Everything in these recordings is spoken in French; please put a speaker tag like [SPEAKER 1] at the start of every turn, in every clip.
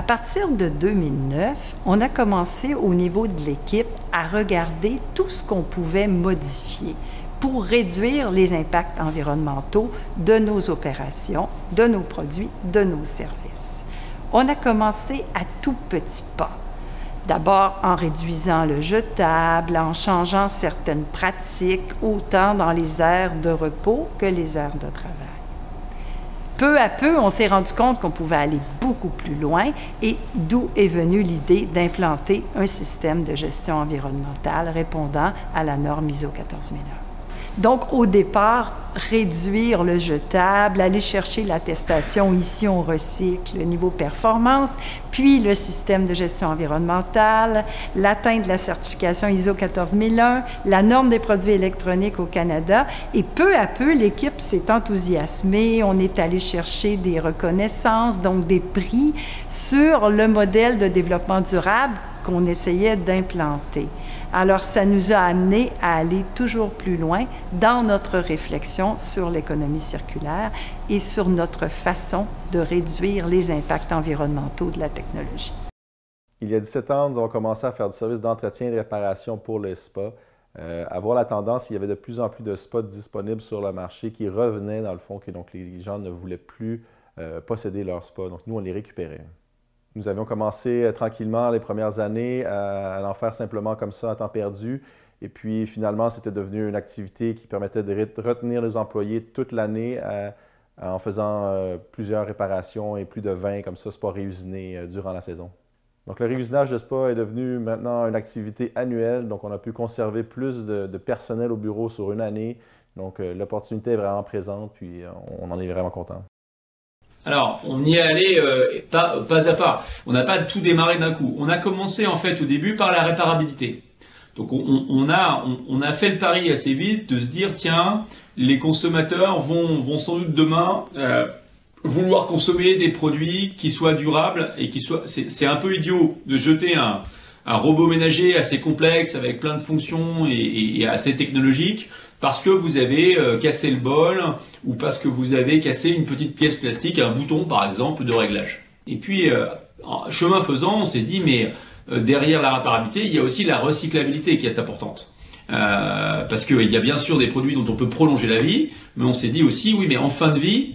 [SPEAKER 1] partir de 2009, on a commencé au niveau de l'équipe à regarder tout ce qu'on pouvait modifier pour réduire les impacts environnementaux de nos opérations, de nos produits, de nos services. On a commencé à tout petits pas. D'abord en réduisant le jetable, en changeant certaines pratiques, autant dans les aires de repos que les aires de travail. Peu à peu, on s'est rendu compte qu'on pouvait aller beaucoup plus loin et d'où est venue l'idée d'implanter un système de gestion environnementale répondant à la norme ISO 14001. Donc, au départ, réduire le jetable, aller chercher l'attestation ici on recycle, le niveau performance, puis le système de gestion environnementale, l'atteinte de la certification ISO 14001, la norme des produits électroniques au Canada. Et peu à peu, l'équipe s'est enthousiasmée. On est allé chercher des reconnaissances, donc des prix sur le modèle de développement durable qu'on essayait d'implanter. Alors, ça nous a amené à aller toujours plus loin dans notre réflexion sur l'économie circulaire et sur notre façon de réduire les impacts environnementaux de la technologie.
[SPEAKER 2] Il y a 17 ans, nous avons commencé à faire du service d'entretien et de réparation pour les spas. À voir la tendance, il y avait de plus en plus de spas disponibles sur le marché qui revenaient dans le fond, et donc les gens ne voulaient plus posséder leur spa. Donc, nous, on les récupérait. Nous avions commencé tranquillement les premières années à en faire simplement comme ça à temps perdu. Et puis finalement, c'était devenu une activité qui permettait de retenir les employés toute l'année en faisant plusieurs réparations et plus de 20 comme ça, spas réusinés durant la saison. Donc le réusinage de spa est devenu maintenant une activité annuelle. Donc on a pu conserver plus de personnel au bureau sur une année. Donc l'opportunité est vraiment présente, puis on en est vraiment content.
[SPEAKER 3] Alors, on y est allé pas à pas. On n'a pas tout démarré d'un coup. On a commencé en fait au début par la réparabilité. Donc on a fait le pari assez vite de se dire tiens, les consommateurs vont sans doute demain vouloir consommer des produits qui soient durables et qui soient. C'est un peu idiot de jeter un robot ménager assez complexe avec plein de fonctions et assez technologique parce que vous avez cassé le bol ou parce que vous avez cassé une petite pièce plastique, un bouton par exemple de réglage. Et puis, chemin faisant, on s'est dit mais derrière la réparabilité, il y a aussi la recyclabilité qui est importante. Parce qu'il y a bien sûr des produits dont on peut prolonger la vie, mais on s'est dit aussi, oui mais en fin de vie,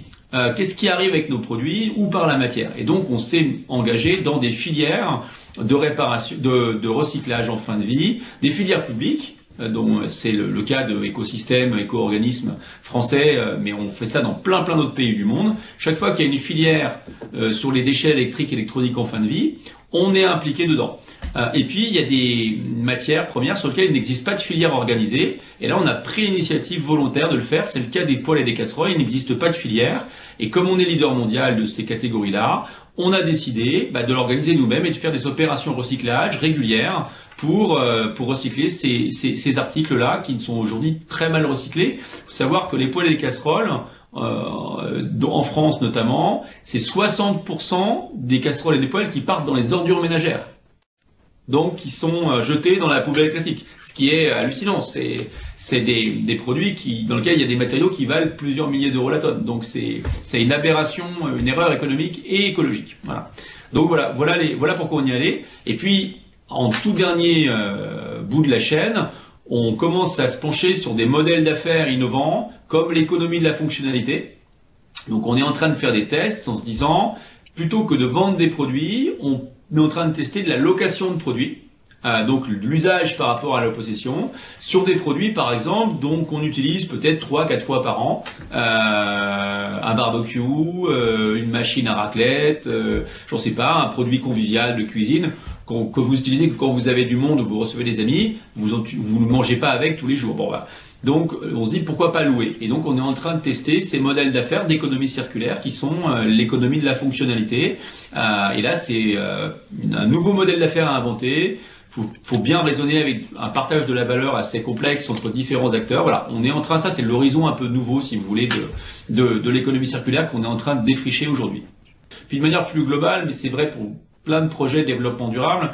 [SPEAKER 3] qu'est-ce qui arrive avec nos produits ou par la matière? Et donc on s'est engagé dans des filières de réparation, de recyclage en fin de vie, des filières publiques, dont c'est le cas de écosystèmes, éco-organismes français, mais on fait ça dans plein d'autres pays du monde. Chaque fois qu'il y a une filière sur les déchets électriques et électroniques en fin de vie, on est impliqué dedans. Et puis il y a des matières premières sur lesquelles il n'existe pas de filière organisée. Et là on a pris l'initiative volontaire de le faire. C'est le cas des poêles et des casseroles. Il n'existe pas de filière. Et comme on est leader mondial de ces catégories-là, on a décidé de l'organiser nous-mêmes et de faire des opérations recyclage régulières pour recycler ces articles-là qui sont aujourd'hui très mal recyclés. Il faut savoir que les poêles et les casseroles, en France notamment, c'est 60% des casseroles et des poêles qui partent dans les ordures ménagères. Donc qui sont jetés dans la poubelle classique. Ce qui est hallucinant, c'est des produits dans lesquels il y a des matériaux qui valent plusieurs milliers d'euros la tonne. Donc c'est une aberration, une erreur économique et écologique. Voilà. Donc voilà pourquoi on y allait. Et puis en tout dernier bout de la chaîne, on commence à se pencher sur des modèles d'affaires innovants comme l'économie de la fonctionnalité. Donc on est en train de faire des tests en se disant plutôt que de vendre des produits, on est en train de tester de la location de produits, donc l'usage par rapport à la possession, sur des produits par exemple donc on utilise peut-être 3-4 fois par an, un barbecue, une machine à raclette, j'en sais pas, un produit convivial de cuisine que vous utilisez quand vous avez du monde ou vous recevez des amis, vous ne mangez pas avec tous les jours. Bon, voilà. Donc on se dit pourquoi pas louer. Et donc on est en train de tester ces modèles d'affaires d'économie circulaire qui sont l'économie de la fonctionnalité. Et là c'est un nouveau modèle d'affaires à inventer. Faut bien raisonner avec un partage de la valeur assez complexe entre différents acteurs. Voilà, on est en train, ça c'est l'horizon un peu nouveau si vous voulez de l'économie circulaire qu'on est en train de défricher aujourd'hui. Puis de manière plus globale, mais c'est vrai pour plein de projets de développement durable.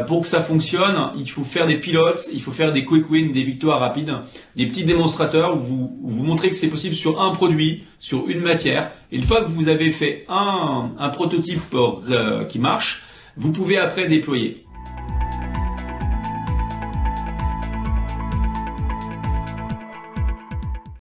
[SPEAKER 3] Pour que ça fonctionne, il faut faire des pilotes, il faut faire des quick wins, des victoires rapides, des petits démonstrateurs où vous montrez que c'est possible sur un produit, sur une matière. Et une fois que vous avez fait un prototype qui marche, vous pouvez après déployer.